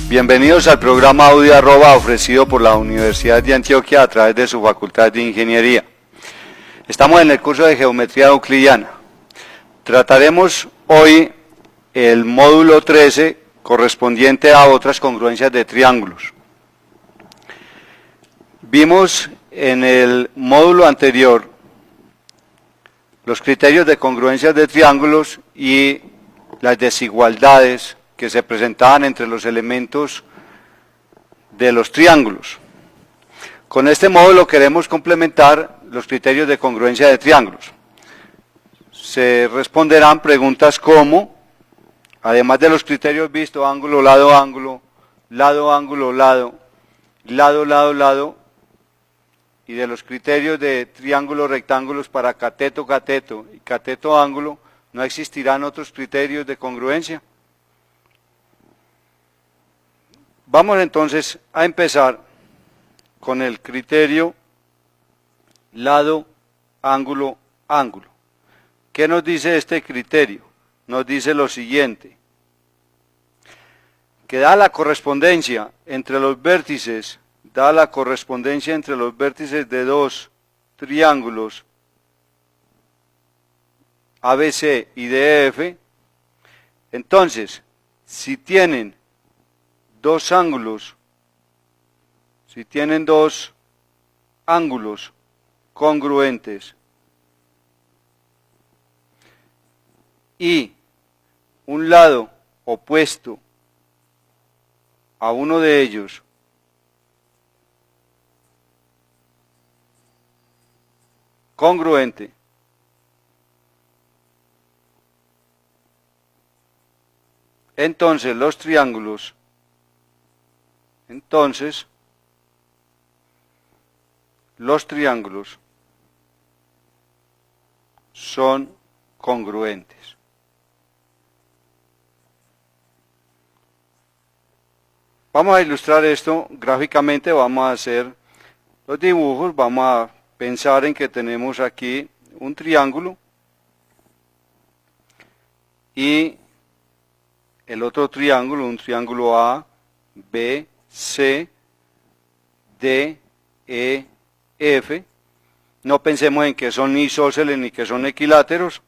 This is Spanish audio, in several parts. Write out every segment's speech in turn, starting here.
Bienvenidos al programa Audio Arroba ofrecido por la Universidad de Antioquia a través de su Facultad de Ingeniería. Estamos en el curso de Geometría Euclidiana. Trataremos hoy el módulo 13 correspondiente a otras congruencias de triángulos. Vimos en el módulo anterior los criterios de congruencias de triángulos y las desigualdades que se presentaban entre los elementos de los triángulos. Con este módulo queremos complementar los criterios de congruencia de triángulos. Se responderán preguntas como, además de los criterios vistos, ángulo, lado, ángulo, lado, ángulo, lado, lado, lado, lado, y de los criterios de triángulos, rectángulos para cateto, cateto y cateto, ángulo, ¿no existirán otros criterios de congruencia? Vamos entonces a empezar con el criterio lado, ángulo, ángulo. ¿Qué nos dice este criterio? Nos dice lo siguiente, que da la correspondencia entre los vértices, de dos triángulos ABC y DF. Entonces, si tienen dos ángulos congruentes y un lado opuesto a uno de ellos congruente, entonces los triángulos son congruentes. Vamos a ilustrar esto gráficamente, vamos a hacer los dibujos, vamos a pensar en que tenemos aquí un triángulo y el otro triángulo, un triángulo A, B, C, D, E, F. No pensemos en que son isósceles ni que son equiláteros.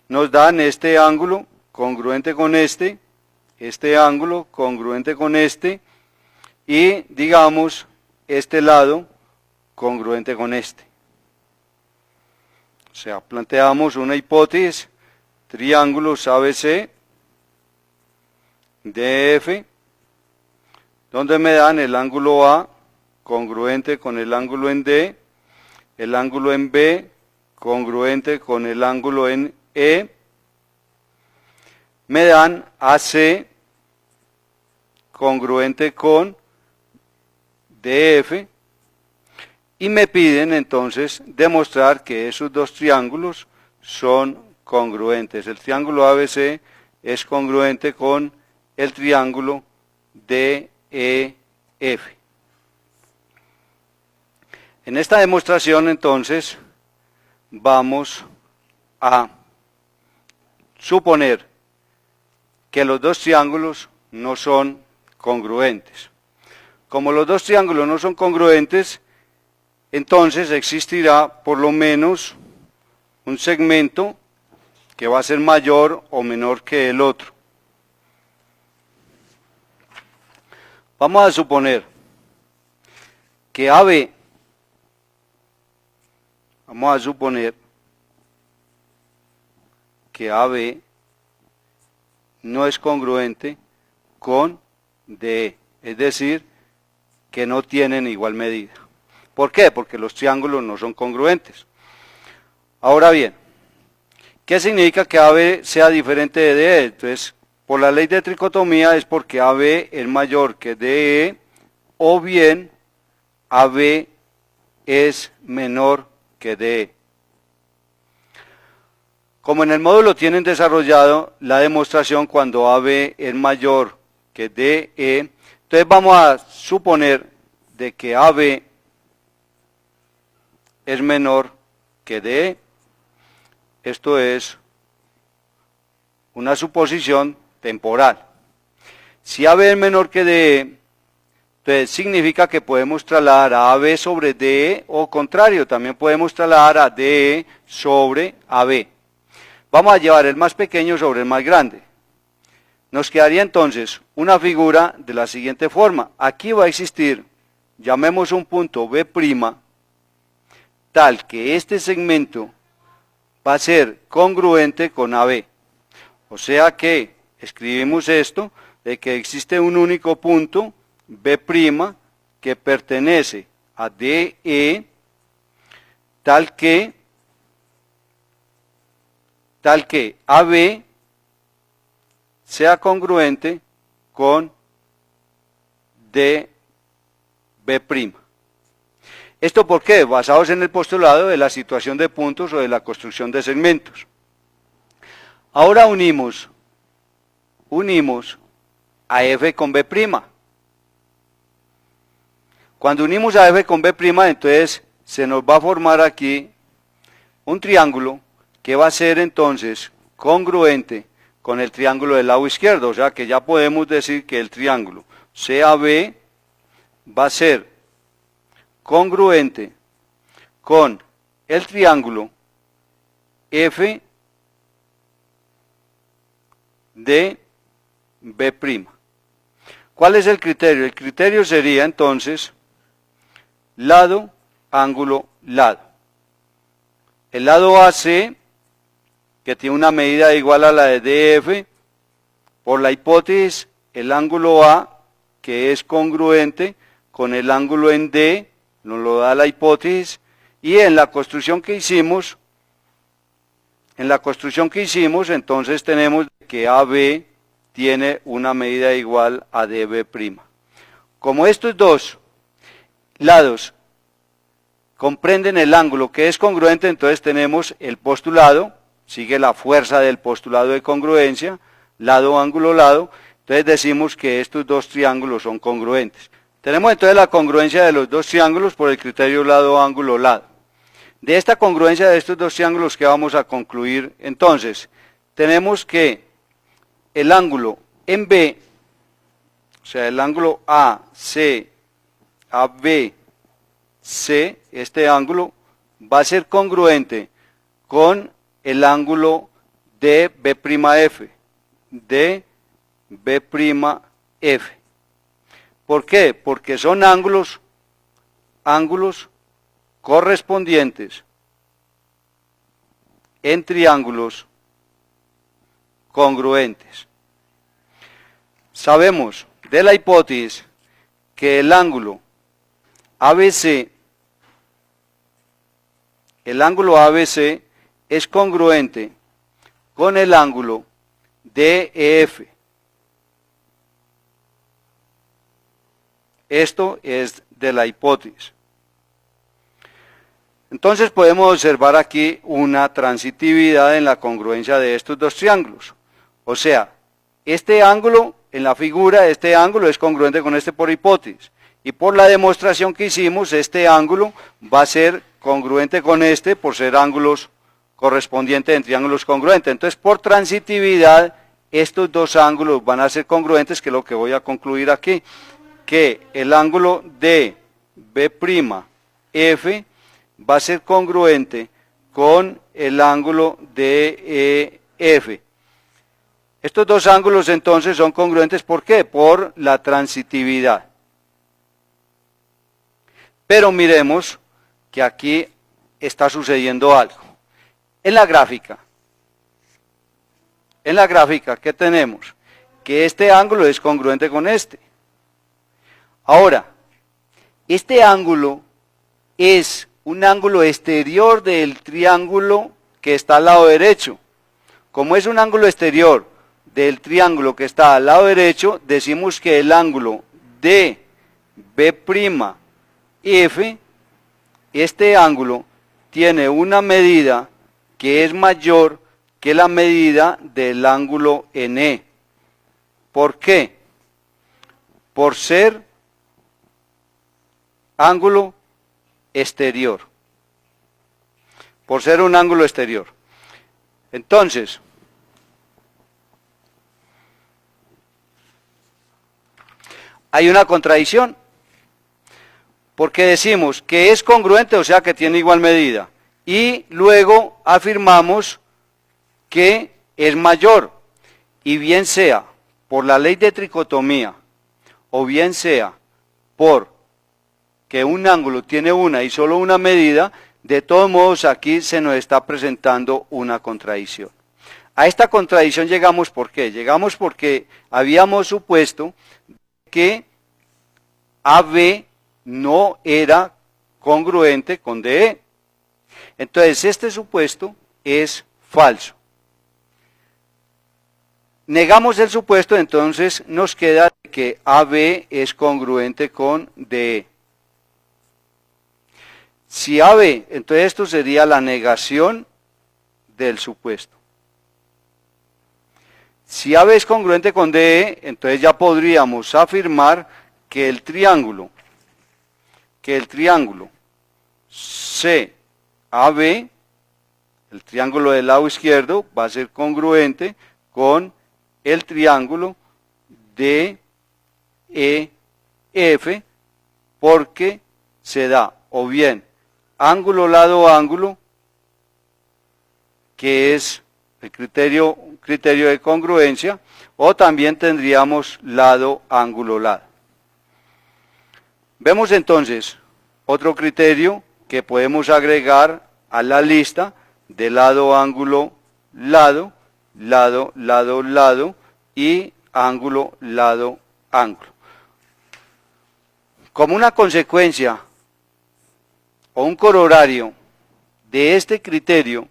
Nos dan este ángulo congruente con este ángulo congruente con este, y digamos este lado congruente con este. O sea, planteamos una hipótesis, triángulos ABC, DF, donde me dan el ángulo A congruente con el ángulo en D, el ángulo en B congruente con el ángulo en E, me dan AC congruente con DF, y me piden entonces demostrar que esos dos triángulos son congruentes. El triángulo ABC es congruente con el triángulo DEF. En esta demostración entonces vamos a suponer que los dos triángulos no son congruentes. Como los dos triángulos no son congruentes, entonces existirá por lo menos un segmento que va a ser mayor o menor que el otro. Vamos a suponer que AB, no es congruente con DE, es decir, que no tienen igual medida. ¿Por qué? Porque los triángulos no son congruentes. Ahora bien, ¿qué significa que AB sea diferente de DE? Entonces, por la ley de tricotomía es porque AB es mayor que DE, o bien AB es menor que DE. Como en el módulo tienen desarrollado la demostración cuando AB es mayor que DE, entonces vamos a suponer de que AB es menor que DE. Esto es una suposición temporal. Si AB es menor que DE, entonces significa que podemos trasladar a AB sobre DE o contrario, también podemos trasladar a DE sobre AB. Vamos a llevar el más pequeño sobre el más grande. Nos quedaría entonces una figura de la siguiente forma. Aquí va a existir, llamemos un punto B', tal que este segmento va a ser congruente con AB. O sea que escribimos esto de que existe un único punto B' que pertenece a DE tal que AB sea congruente con DB'. ¿Esto por qué? Basados en el postulado de la situación de puntos o de la construcción de segmentos. Ahora unimos a F con B'. Cuando unimos a F con B', entonces se nos va a formar aquí un triángulo que va a ser entonces congruente con el triángulo del lado izquierdo, o sea que ya podemos decir que el triángulo CAB va a ser congruente con el triángulo F de B'. ¿Cuál es el criterio? El criterio sería entonces lado, ángulo, lado. El lado AC, que tiene una medida igual a la de DF, por la hipótesis, el ángulo A, que es congruente con el ángulo en D, nos lo da la hipótesis, y en la construcción que hicimos, entonces tenemos que AB tiene una medida igual a DB'. Como estos dos lados comprenden el ángulo que es congruente, entonces tenemos el postulado, sigue la fuerza del postulado de congruencia, lado, ángulo, lado, entonces decimos que estos dos triángulos son congruentes. Tenemos entonces la congruencia de los dos triángulos por el criterio lado, ángulo, lado. De esta congruencia de estos dos triángulos, ¿qué vamos a concluir? Entonces, tenemos que el ángulo en B, o sea, el ángulo AC, AB, C, este ángulo va a ser congruente con el ángulo de B'F, de B'F. ¿Por qué? Porque son ángulos correspondientes en triángulos congruentes. Sabemos de la hipótesis que el ángulo ABC es congruente con el ángulo DEF. Esto es de la hipótesis. Entonces podemos observar aquí una transitividad en la congruencia de estos dos triángulos. O sea, este ángulo en la figura, este ángulo es congruente con este por hipótesis. Y por la demostración que hicimos, este ángulo va a ser congruente con este por ser ángulos correspondientes en triángulos congruentes. Entonces, por transitividad, estos dos ángulos van a ser congruentes, que es lo que voy a concluir aquí, que el ángulo de B'F va a ser congruente con el ángulo de F. Estos dos ángulos entonces son congruentes, ¿por qué? Por la transitividad. Pero miremos que aquí está sucediendo algo. En la gráfica, ¿qué tenemos? Que este ángulo es congruente con este. Ahora, este ángulo es un ángulo exterior del triángulo que está al lado derecho. Como es un ángulo exterior del triángulo que está al lado derecho, decimos que el ángulo de B'F, este ángulo tiene una medida que es mayor que la medida del ángulo en E. ¿Por qué? Por ser ángulo exterior. Por ser un ángulo exterior. Entonces, hay una contradicción, porque decimos que es congruente, o sea que tiene igual medida, y luego afirmamos que es mayor, y bien sea por la ley de tricotomía, o bien sea por que un ángulo tiene una y solo una medida, de todos modos aquí se nos está presentando una contradicción. A esta contradicción llegamos ¿por qué? Llegamos porque habíamos supuesto que AB no era congruente con DE. Entonces este supuesto es falso. Negamos el supuesto, entonces nos queda que AB es congruente con DE. Si AB, entonces esto sería la negación del supuesto. Si AB es congruente con DE, entonces ya podríamos afirmar que el triángulo CAB, el triángulo del lado izquierdo, va a ser congruente con el triángulo DEF, porque se da o bien ángulo lado ángulo, que es el criterio de congruencia, o también tendríamos lado ángulo lado. Vemos entonces otro criterio que podemos agregar a la lista de lado ángulo lado, lado lado lado y ángulo lado ángulo. Como una consecuencia o un corolario de este criterio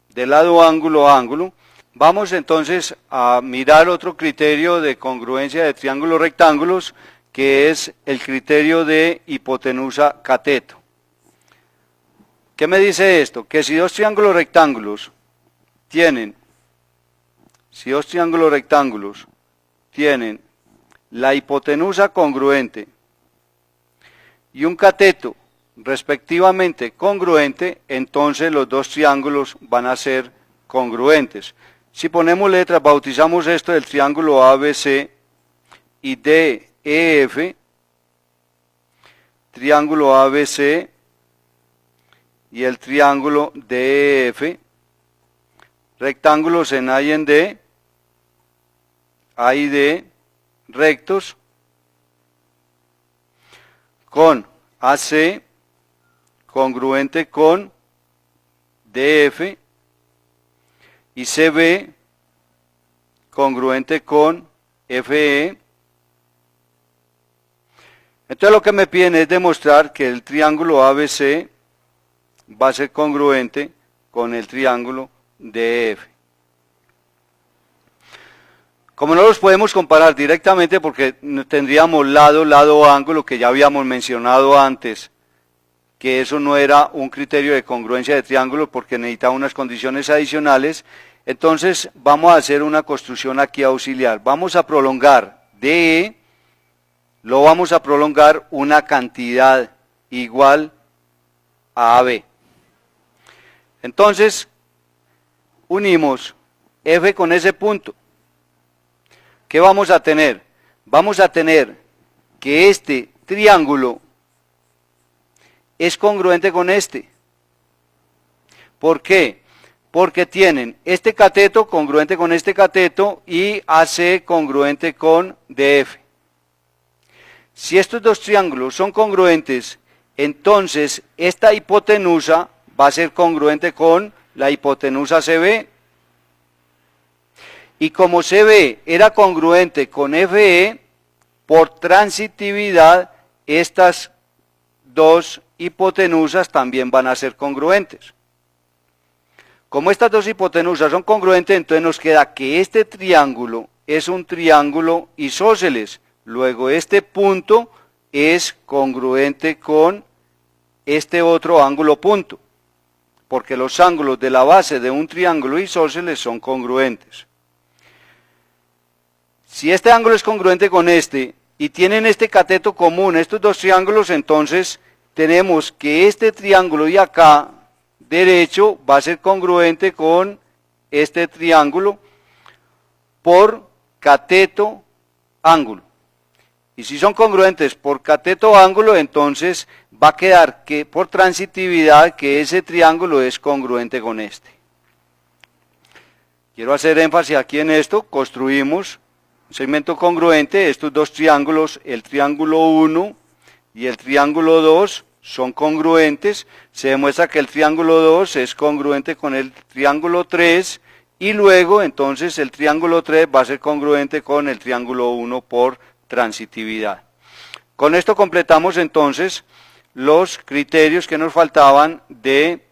de lado ángulo ángulo, vamos entonces a mirar otro criterio de congruencia de triángulos rectángulos, que es el criterio de hipotenusa cateto. ¿Qué me dice esto? Que si dos triángulos rectángulos tienen la hipotenusa congruente y un cateto respectivamente congruente, entonces los dos triángulos van a ser congruentes. Si ponemos letras, bautizamos esto del triángulo ABC y DEF, triángulo ABC y el triángulo DEF, rectángulos en A y en D, A y D, rectos, con AC congruente con DF y CB congruente con FE. Entonces lo que me piden es demostrar que el triángulo ABC va a ser congruente con el triángulo DF. Como no los podemos comparar directamente porque tendríamos lado, ángulo, que ya habíamos mencionado antes, que eso no era un criterio de congruencia de triángulos porque necesitaba unas condiciones adicionales, entonces vamos a hacer una construcción aquí auxiliar. Vamos a prolongar DE, lo vamos a prolongar una cantidad igual a AB. Entonces, unimos F con ese punto. ¿Qué vamos a tener? Vamos a tener que este triángulo es congruente con este. ¿Por qué? Porque tienen este cateto congruente con este cateto y AC congruente con DF. Si estos dos triángulos son congruentes, entonces esta hipotenusa va a ser congruente con la hipotenusa CB. Y como CB era congruente con FE, por transitividad, estas dos hipotenusas también van a ser congruentes. Como estas dos hipotenusas son congruentes, entonces nos queda que este triángulo es un triángulo isósceles. Luego este punto es congruente con este otro ángulo punto, porque los ángulos de la base de un triángulo isósceles son congruentes. Si este ángulo es congruente con este y tienen este cateto común, estos dos triángulos, entonces tenemos que este triángulo de acá, derecho, va a ser congruente con este triángulo por cateto ángulo. Y si son congruentes por cateto ángulo, entonces va a quedar que por transitividad que ese triángulo es congruente con este. Quiero hacer énfasis aquí en esto. Construimos un segmento congruente. Estos dos triángulos, el triángulo 1 y el triángulo 2, son congruentes. Se demuestra que el triángulo 2 es congruente con el triángulo 3 y luego entonces el triángulo 3 va a ser congruente con el triángulo 1 por transitividad. Con esto completamos entonces los criterios que nos faltaban de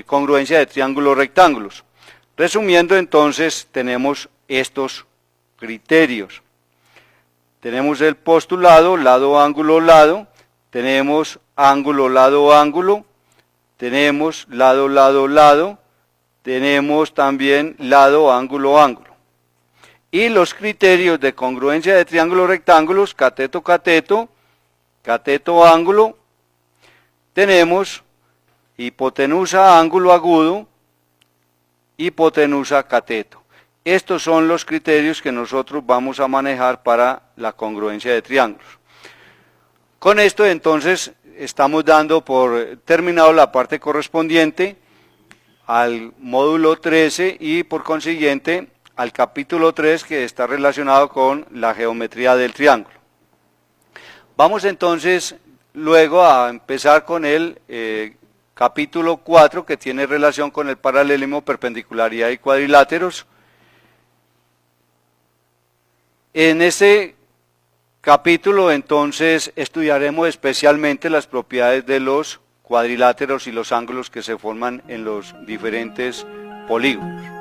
congruencia de triángulos rectángulos. Resumiendo entonces, tenemos estos criterios. Tenemos el postulado, lado, ángulo, lado. Tenemos ángulo, lado, ángulo. Tenemos lado, lado, lado. Tenemos también lado, ángulo, ángulo. Y los criterios de congruencia de triángulos rectángulos, cateto, cateto, cateto, ángulo. Tenemos hipotenusa, ángulo agudo, hipotenusa, cateto. Estos son los criterios que nosotros vamos a manejar para la congruencia de triángulos. Con esto entonces estamos dando por terminado la parte correspondiente al módulo 13 y por consiguiente al capítulo 3 que está relacionado con la geometría del triángulo. Vamos entonces luego a empezar con el capítulo 4 que tiene relación con el paralelismo, perpendicularidad y cuadriláteros. En ese capítulo entonces estudiaremos especialmente las propiedades de los cuadriláteros y los ángulos que se forman en los diferentes polígonos.